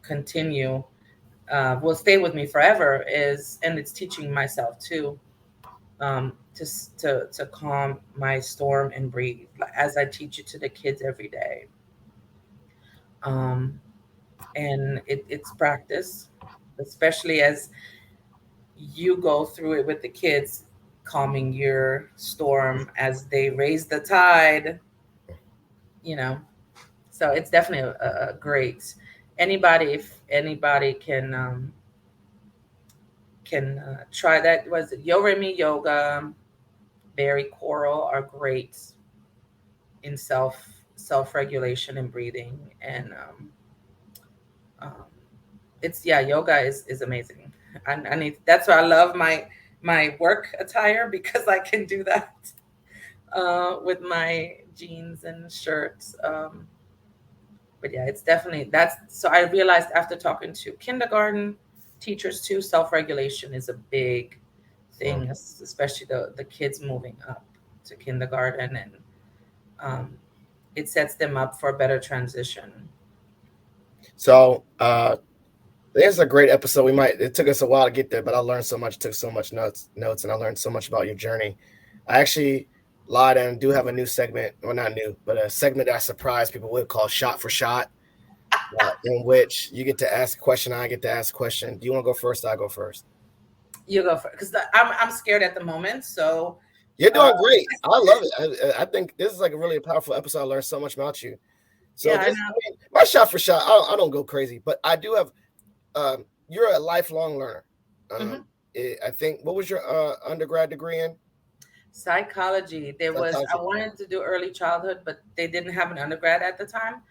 continue, will stay with me forever. Is and it's teaching myself too, to calm my storm and breathe, like, as I teach it to the kids every day. Um, and it's practice, especially as you go through it with the kids, calming your storm as they raise the tide, you know. So it's definitely a great, anybody, if anybody can try that. Was it Yoremi yoga, Barry Coral are great in self regulation and breathing, and um, it's, yeah, yoga is amazing. I need, that's why I love my work attire, because I can do that with my jeans and shirts. But yeah, it's definitely, that's, so I realized after talking to kindergarten teachers too, self-regulation is a big Mm. thing, especially the kids moving up to kindergarten, and um, it sets them up for a better transition. So this is a great episode. It took us a while to get there, but I learned so much, took so much notes, and I learned so much about your journey. I actually lied and do have a new segment, well, not new, but a segment that I surprise people with called Shot for Shot, in which you get to ask a question, I get to ask a question. Do you want to go first? I go first. You go for, because I'm scared at the moment, so You're uh, doing great. I love it. I think this is like a really powerful episode. I learned so much about you. So yeah, I this, know. I mean, my shot for shot, I don't go crazy, but I do have. You're a lifelong learner. Hmm. I think. What was your undergrad degree in? Psychology. There was, Psychology. I wanted to do early childhood, but they didn't have an undergrad at the time.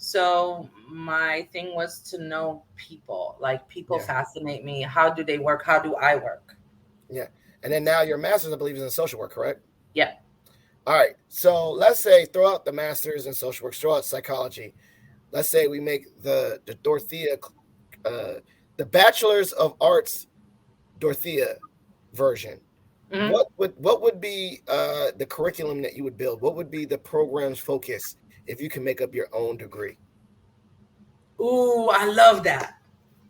So my thing was to know people. Like, people Yeah, fascinate me. How do they work? How do I work? yeah. And then now your master's, I believe, is in social work, correct? Yeah. All right. So let's say throw out the master's in social work, throw out psychology. Let's say we make the Dorothea, uh, the bachelor's of arts Dorothea version. Hmm. What would be the curriculum that you would build? What would be the program's focus if you can make up your own degree? Ooh, I love that.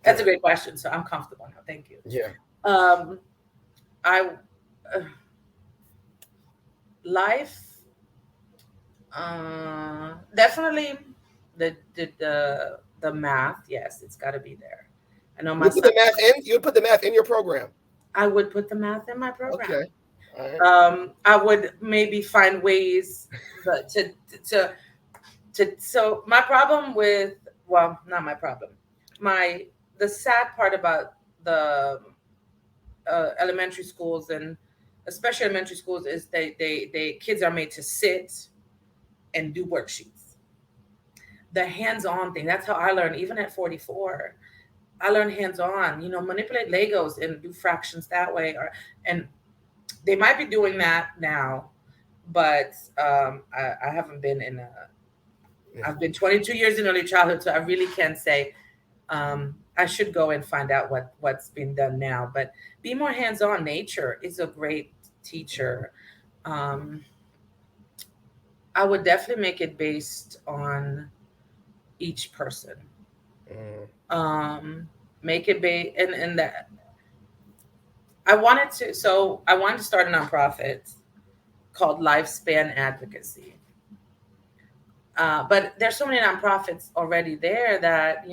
That's Yeah, a great question. So I'm comfortable now. Thank you. yeah. Um, I life, definitely the math. Yes, it's got to be there. I know You my would put son. the math in. You would put the math in your program. I would put the math in my program. Okay. All right. I would maybe find ways, but to so my problem with, well, not my problem, my the sad part about the elementary schools, and especially elementary schools, is they kids are made to sit and do worksheets. The hands-on thing, that's how I learned. Even at 44, I learned hands-on, manipulate Legos and do fractions that way. Or, and they might be doing that now, but I haven't been in a, Yeah. I've been 22 years in early childhood, so I really can't say. I should go and find out what's been done now. But be more hands-on. Nature is a great teacher. Um, I would definitely make it based on each person. Mm, Um, make it and that I wanted to start a nonprofit called Lifespan Advocacy. But there's so many nonprofits already there that,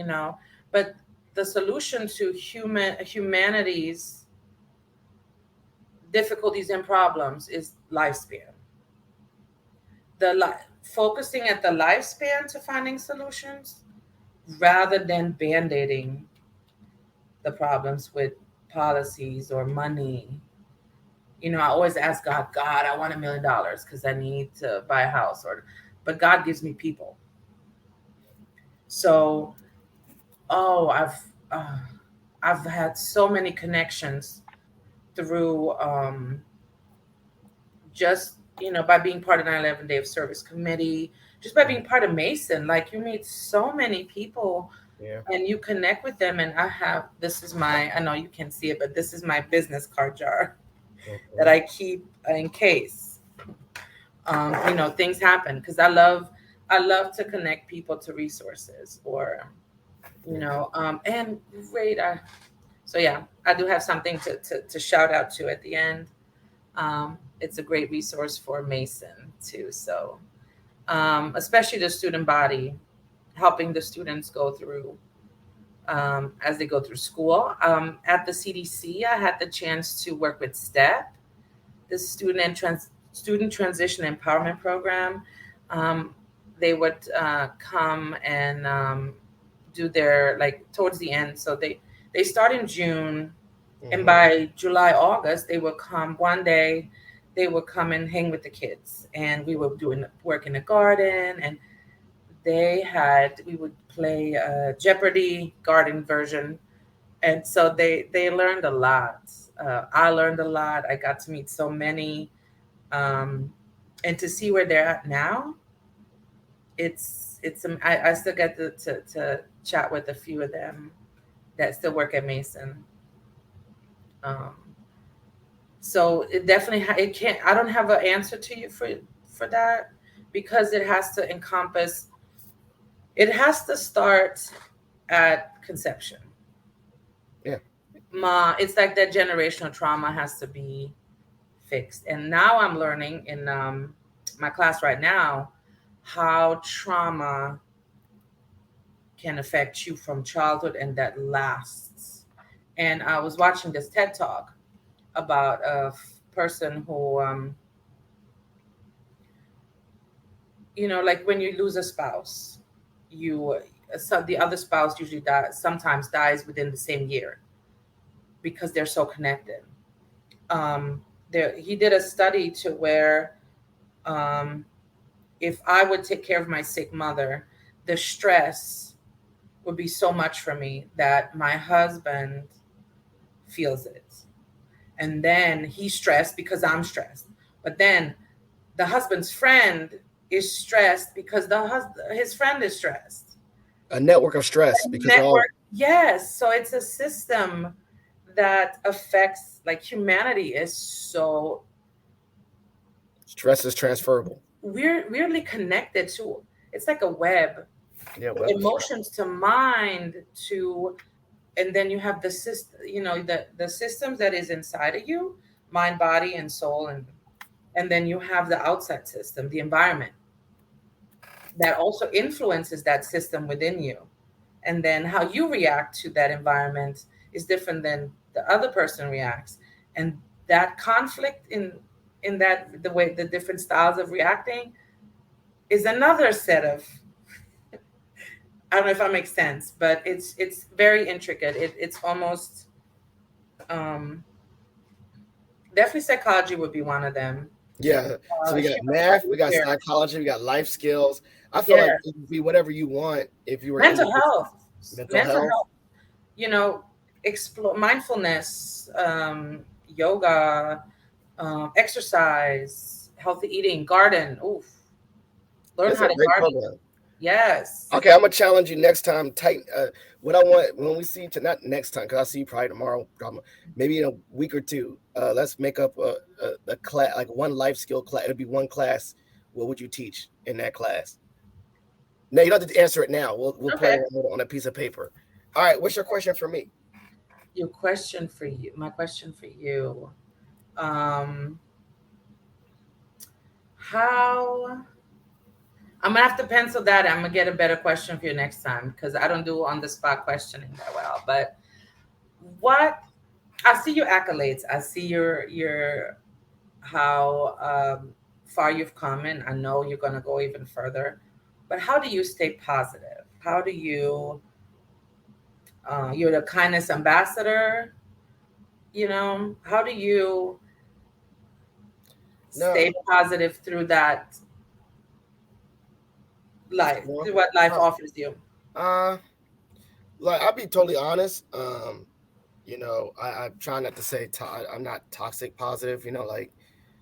but the solution to humanity's difficulties and problems is lifespan. The focusing at the lifespan to finding solutions, rather than band-aiding the problems with policies or money. I always ask God, God, I want $1 million because I need to buy a house, but God gives me people. So, oh, uh, I've had so many connections through, just, by being part of 9/11 Day of Service Committee, just by being part of Mason. Like, you meet so many people Yeah. and you connect with them. And this is I know you can't see it, but this is my business card jar that Mhm. I keep in case, things happen. Cause I love to connect people to resources or, Yeah. and great. So yeah, I do have something to shout out to at the end. It's a great resource for Mason too. So, especially the student body, helping the students go through as they go through school. At the CDC, I had the chance to work with STEP, the Student Transition Empowerment Program. Um, they would come and do their like towards the end. So they start in June, and Mhm. by July, August, they would come one day. They would come and hang with the kids, and we were doing work in the garden, and we would play Jeopardy garden version, and so they learned a lot. I learned a lot. I got to meet so many, um, and to see where they're at now, I still get to chat with a few of them that still work at Mason. Um, so it definitely it can't. I don't have an answer to you for that because it has to encompass. It has to start at conception. Yeah. It's like that generational trauma has to be fixed. And now I'm learning in my class right now how trauma can affect you from childhood and that lasts. And I was watching this TED talk about a person who, like when you lose a spouse, you so the other spouse usually sometimes dies within the same year because they're so connected. Um, he did a study to where um, if I would take care of my sick mother, the stress would be so much for me that my husband feels it. And then he's stressed because I'm stressed. But then the husband's friend is stressed because his friend is stressed. A network of stress because they're all Network, yes. So it's a system that affects like humanity is so stress is transferable. weirdly connected to it's like a web, Yeah, web of stress. emotions to mind to, and then you have the system, the systems that is inside of you, mind, body, and soul, and then you have the outside system, the environment that also influences that system within you, and then how you react to that environment is different than the other person reacts, and that conflict in that the way the different styles of reacting is another set of, I don't know if that makes sense, but it's very intricate. It's almost um, definitely psychology would be one of them. Yeah. So we got Human math, we got behavior, psychology, we got life skills. I feel like yeah, it could be whatever you want if you were in the mental business. health, Mental mental health. health. You know, explore mindfulness, yoga, exercise, healthy eating, garden. Oof, learn That's how a to great garden. program. Yes. Okay, I'm gonna challenge you next time. Tighten what I want when we see to not next time because I'll see you probably tomorrow. Maybe in a week or two. Let's make up a class like one life skill class. It'll be one class. What would you teach in that class? No, you don't have to answer it now. We'll play Okay. on a piece of paper. All right. What's your question for me? Your question for you. My question for you. Um, how I'm gonna have to pencil that. I'm gonna get a better question for you next time because I don't do on the spot questioning that well. But what I see your accolades. I see your how far you've come, and I know you're gonna go even further. But how do you stay positive? How do you? You're the kindness ambassador. How do you No. stay positive through that life, Well, through what life uh, offers you? uh, like I'll be totally honest. I try not to say I'm not toxic positive. Like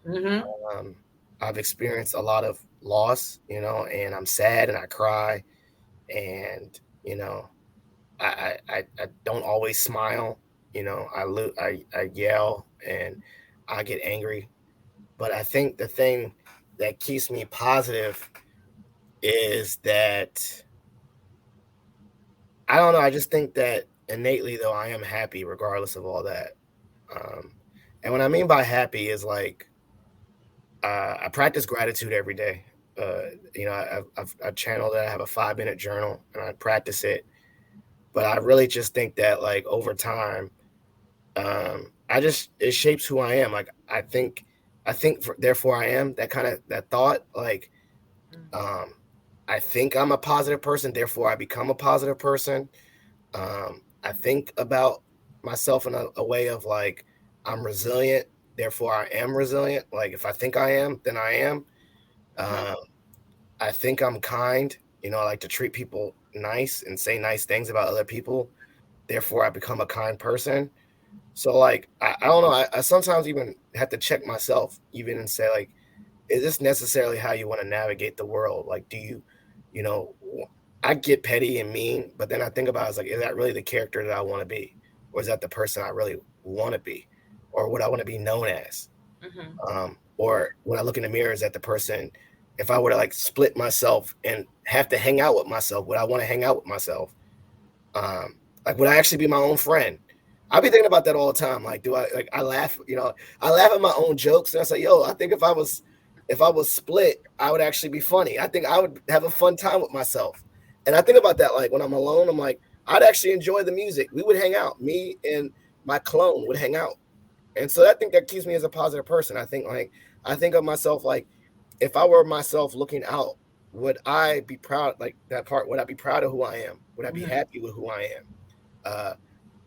Mm-hmm. um, I've experienced a lot of loss. And I'm sad and I cry, and you know, I don't always smile. I yell and I get angry. But I think the thing that keeps me positive is that I don't know. I just think that innately, though, I am happy regardless of all that. Um, and what I mean by happy is like I practice gratitude every day. I channel that. I have a 5 minute journal and I practice it. But I really just think that like over time, I just it shapes who I am. Like therefore I am that kind of that thought. Like um, I think I'm a positive person, therefore I become a positive person. I think about myself in a way of like I'm resilient, therefore I am resilient. Like if I think I am, then I am. Mm-hmm. Um, I think I'm kind. I like to treat people nice and say nice things about other people. Therefore, I become a kind person. So, like, I don't know. I sometimes even have to check myself, even and say, like, is this necessarily how you want to navigate the world? Like, you know, I get petty and mean, but then I think about it, it's like, is that really the character that I want to be? Or is that the person I really want to be? Or what I want to be known as? Mm-hmm. Or when I look in the mirror, is that the person, if I were to like split myself and have to hang out with myself, would I want to hang out with myself? Um, like, would I actually be my own friend? I be thinking about that all the time. Like, do I like? I laugh. I laugh at my own jokes, and I say, "Yo, I think if I was split, I would actually be funny. I think I would have a fun time with myself." And I think about that, like when I'm alone, I'm like, I'd actually enjoy the music. We would hang out. Me and my clone would hang out, and so I think that keeps me as a positive person. I think of myself like if I were myself looking out, would I be proud like that part? Would I be proud of who I am? Would I be Mm-hmm. happy with who I am?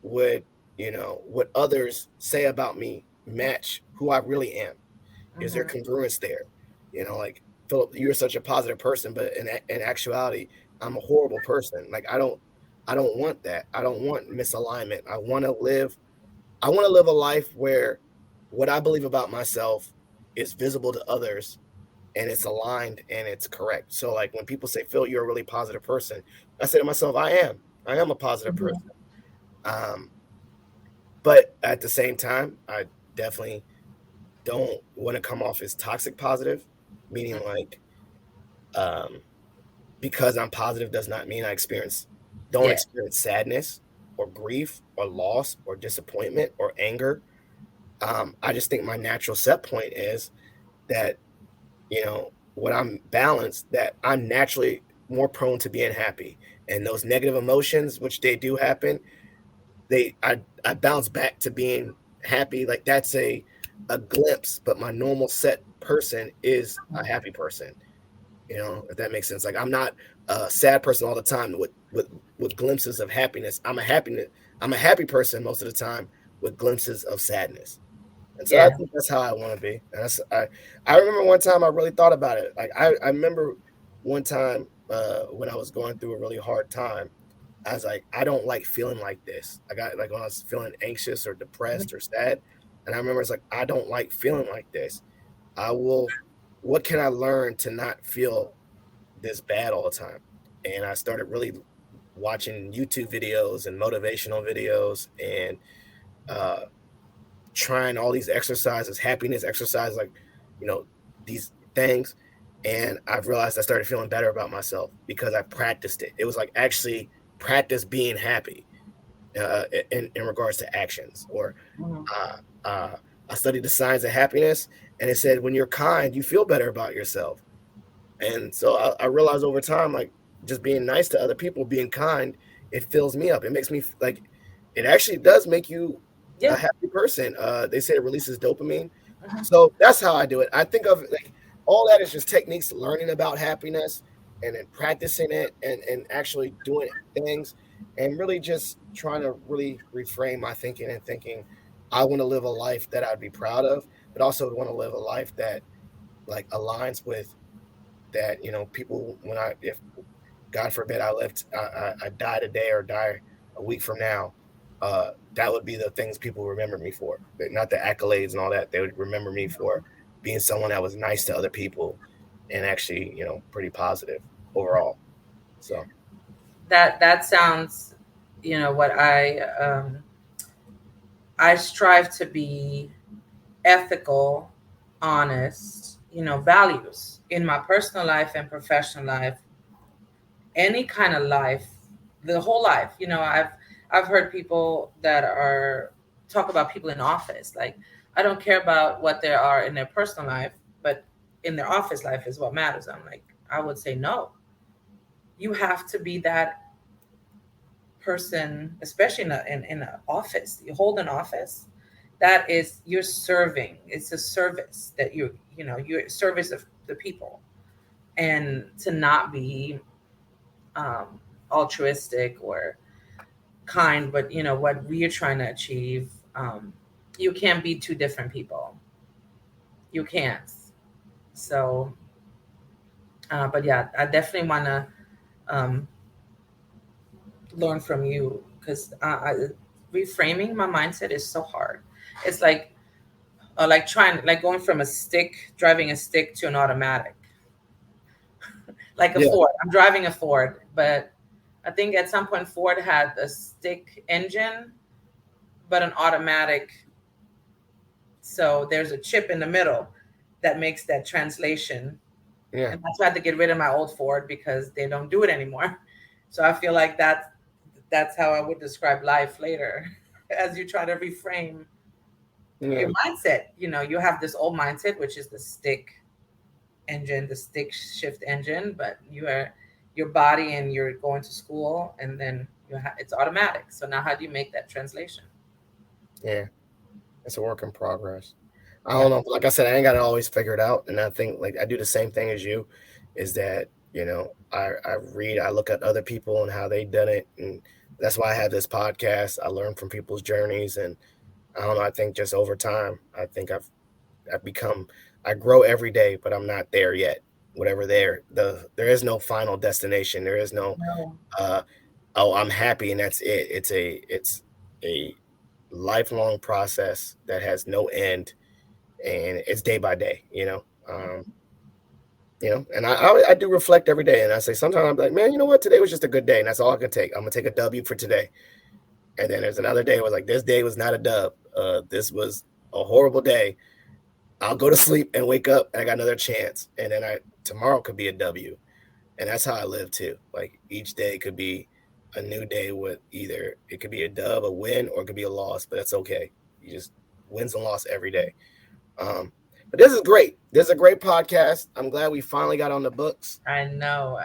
Would what others say about me match who I really am? Is there Mm-hmm. congruence there? Like Philip, you're such a positive person, but in actuality, I'm a horrible person. Like I don't want that. I don't want misalignment. I want to live a life where what I believe about myself is visible to others and it's aligned and it's correct. So like when people say, Phil, you're a really positive person, I say to myself, I am. I am a positive person. Mm-hmm. Um, but at the same time, I definitely don't want to come off as toxic positive, meaning like um, because I'm positive does not mean don't Yeah. experience sadness or grief or loss or disappointment or anger. I just think my natural set point is that when I'm balanced, that I'm naturally more prone to being happy, and those negative emotions, which they do happen, they I bounce back to being happy. Like that's a glimpse, but my normal set person is a happy person. If that makes sense. Like I'm not a sad person all the time with glimpses of happiness. I'm a happy person most of the time with glimpses of sadness. And so I Yeah. think that's how I want to be. And I remember one time I really thought about it. Like I remember one time when I was going through a really hard time, I was like, I don't like feeling like this. I got like when I was feeling anxious or depressed or sad. And I remember it's like, I don't like feeling like this. I will, what can I learn to not feel this bad all the time? And I started really watching YouTube videos and motivational videos and uh, trying all these exercises, happiness exercises, like, you know, these things. And I've realized I started feeling better about myself because I practiced it. It was like actually practice being happy in regards to actions. Or Mm-hmm. I studied the science of happiness, and it said when you're kind, you feel better about yourself. And so I realized over time, like just being nice to other people, being kind, it fills me up. It makes me like it actually does make you a Yeah. happy person. They say it releases dopamine. Mm-hmm. So that's how I do it. I think of it like all that is just techniques, learning about happiness and then practicing it and actually doing things and really just trying to really reframe my thinking and thinking I want to live a life that I'd be proud of, but also want to live a life that like aligns with that people when I if God forbid I lived I die today or die a week from now, that would be the things people remember me for, not the accolades and all that. They would remember me for being someone that was nice to other people and actually pretty positive overall. So That sounds, what I strive to be ethical, honest, values in my personal life and professional life, any kind of life, the whole life. I've heard people that are talk about people in office. Like, I don't care about what they are in their personal life, but in their office life is what matters. I'm like, I would say no. You have to be that person, especially in an office. You hold an office, that is, you're serving. It's a service that you're service of the people, and to not be um, altruistic or kind, but what we are trying to achieve. You can't be two different people. You can't. So, but yeah, I definitely want to um, learn from you, because reframing my mindset is so hard. It's like trying, like going from a stick, driving a stick to an automatic, like a Yeah, Ford. I'm driving a Ford, but I think at some point Ford had a stick engine, but an automatic. So there's a chip in the middle that makes that translation. yeah, And that's why I had to get rid of my old Ford, because they don't do it anymore. So I feel like that's how I would describe life later, as you try to reframe yeah, your mindset. You have this old mindset, which is the stick engine, the stick shift engine, but you are your body, and you're going to school, and then it's automatic. So now, how do you make that translation? yeah. It's a work in progress. I Yeah. don't know. Like I said, I ain't got it always figured out, and I think like I do the same thing as you. Is that I read, I look at other people and how they done it, and that's why I have this podcast. I learn from people's journeys, and I don't know. I think just over time, I think I've become I grow every day, but I'm not there yet. Whatever there is no final destination. There is no No. uh oh, I'm happy and that's it. It's a lifelong process that has no end, and it's day by day. And I do reflect every day, and I say sometimes I'm like, man, you know what? Today was just a good day, and that's all I can take. I'm gonna take a W for today. And then there's another day where I was like, this day was not a dub. This was a horrible day. I'll go to sleep and wake up, and I got another chance, and then I tomorrow could be a W, and that's how I live too. Like each day could be a new day with either it could be a dub, a win, or it could be a loss, but that's okay. You just wins and loss every day. Um, but this is great. This is a great podcast. I'm glad we finally got on the books. I know.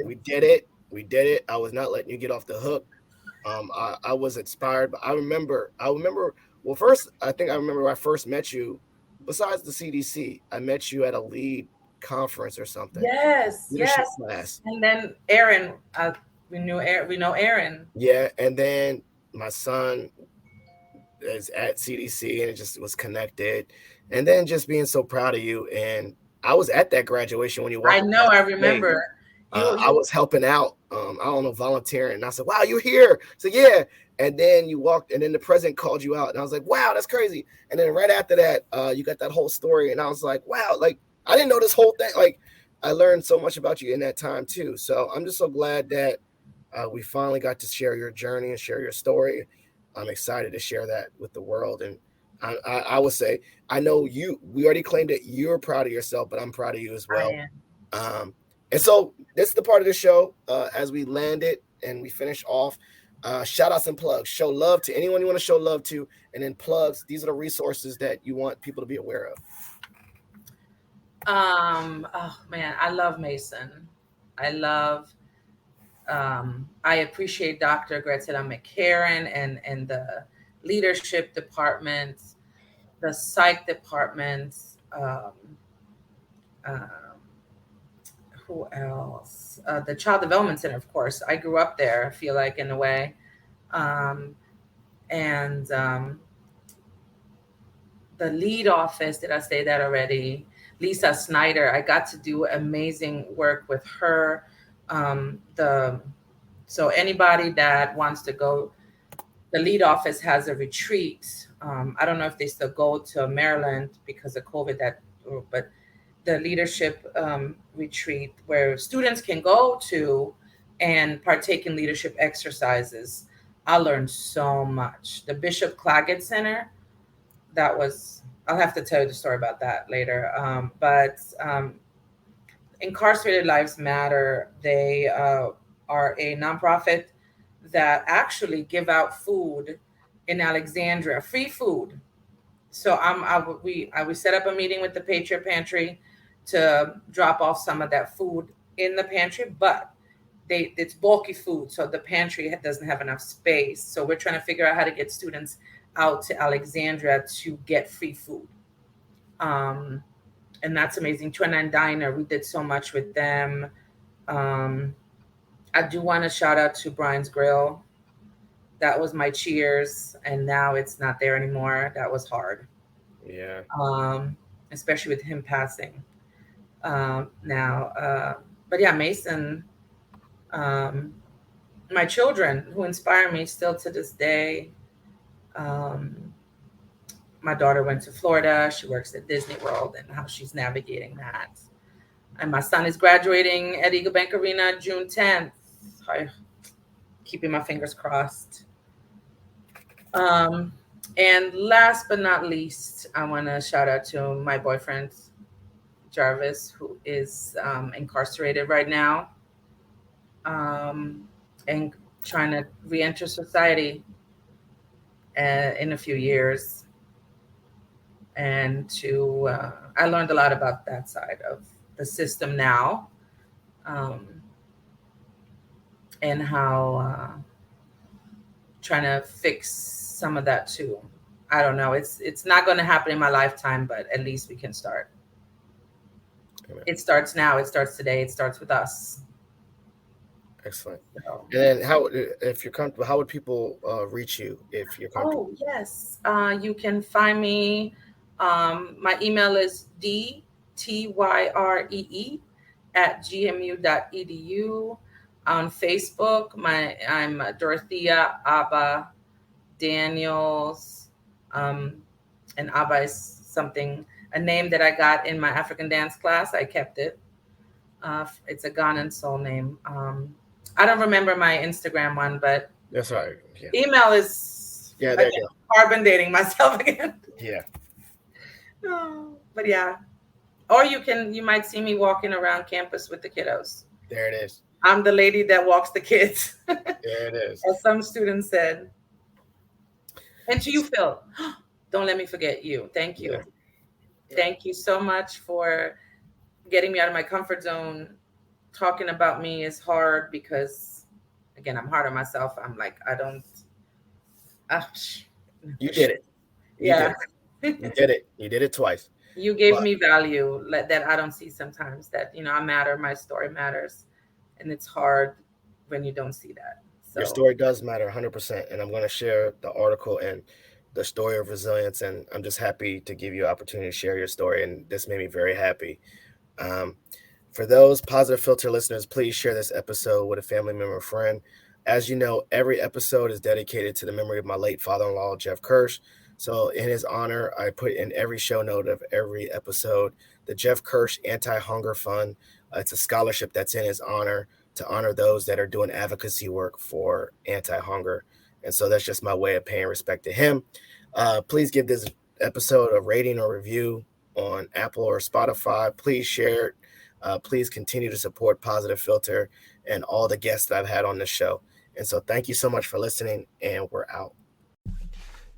We did it. We did it. I was not letting you get off the hook. I was inspired, but I remember. Well, first, I think I remember when I first met you. Besides the CDC, I met you at a lead conference or something, Yes, leadership yes. class. And then Aaron, we know Aaron. Yeah, and then my son is at CDC, and it just was connected, and then just being so proud of you. And I was at that graduation when you I walked know. across I the stage. remember I you. was helping out. I don't know, volunteering. And I said, "Wow, you're here." So yeah. And then you walked, and then the president called you out, and I was like, "Wow, that's crazy." And then right after that, you got that whole story, and I was like, "Wow, like I didn't know this whole thing." Like I learned so much about you in that time too. So I'm just so glad that we finally got to share your journey and share your story. I'm excited to share that with the world, and I would say I know you. We already claimed that you're proud of yourself, but I'm proud of you as I well. am. Um, and so this is the part of the show as we land it and we finish off. Shout outs and plugs. Show love to anyone you want to show love to, and then plugs. These are the resources that you want people to be aware of. Oh man, I love Mason. I love. I appreciate Dr. Gretzela McCarran and the leadership departments, the psych departments. Um, who else? The Child Development Center, of course. I grew up there. I feel like, in a way. Um, and the lead office, did I say that already? Lisa Snyder, I got to do amazing work with her. The So anybody that wants to go, the lead office has a retreat. I don't know if they still go to Maryland because of COVID, but the leadership retreat where students can go to and partake in leadership exercises. I learned so much. The Bishop Claggett Center, that was, I'll have to tell you the story about that later. But Incarcerated Lives Matter, they are a nonprofit that actually give out food in Alexandria, free food. So I would set up a meeting with the Patriot Pantry to drop off some of that food in the pantry, but it's bulky food, so the pantry doesn't have enough space. So we're trying to figure out how to get students out to Alexandria to get free food. Um, and that's amazing. 29 Diner, we did so much with them. Um, I do want to shout out to Brian's Grill. That was my cheers, and now it's not there anymore. That was hard, Yeah. um, especially with him passing now. But yeah, Mason, um, my children who inspire me still to this day. Um, my daughter went to Florida. She works at Disney World and how she's navigating that. And my son is graduating at Eagle Bank Arena June 10th. I'm keeping my fingers crossed. Um, and last but not least, I want to shout out to my boyfriend, Jarvis, who is incarcerated right now, um, and trying to re-enter society in a few years. And I learned a lot about that side of the system now, um, and how trying to fix some of that too. I don't know. It's not going to happen in my lifetime, but at least we can start. Amen. It starts now. It starts today. It starts with us. Excellent. So. And then if you're comfortable, how would people reach you if you're comfortable? Oh, yes. You can find me. My email is dtyree@gmu.edu. On Facebook, I'm Dorothea Abba Daniels. And Abba is a name that I got in my African dance class. I kept it. It's a Ghanaian soul name. I don't remember my Instagram one, but that's all right. Yeah. Email is there you go. Carbon dating myself again. Yeah. But yeah. Or you might see me walking around campus with the kiddos. There it is. I'm the lady that walks the kids. There it is. As some students said. And to you, Phil, don't let me forget you. Thank you. Yeah. Thank you so much for getting me out of my comfort zone. Talking about me is hard because, again, I'm hard on myself. I'm like, I don't. You did it. You did it. You did it twice. You gave me value that I don't see sometimes. That I matter. My story matters, and it's hard when you don't see that. So. Your story does matter 100%, and I'm going to share the article and the story of resilience. And I'm just happy to give you an opportunity to share your story, and this made me very happy. For those Positive Filter listeners, please share this episode with a family member or friend. As you know, every episode is dedicated to the memory of my late father-in-law, Jeff Kirsch. So in his honor, I put in every show note of every episode the Jeff Kirsch Anti-Hunger Fund. It's a scholarship that's in his honor to honor those that are doing advocacy work for anti-hunger. And so that's just my way of paying respect to him. Please give this episode a rating or review on Apple or Spotify. Please share it. Please continue to support Positive Filter and all the guests that I've had on this show. And so thank you so much for listening, and we're out.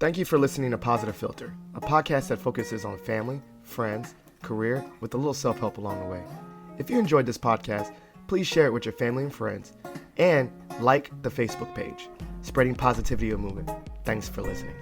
Thank you for listening to Positive Filter, a podcast that focuses on family, friends, career, with a little self-help along the way. If you enjoyed this podcast, please share it with your family and friends, and like the Facebook page, Spreading Positivity of Movement. Thanks for listening.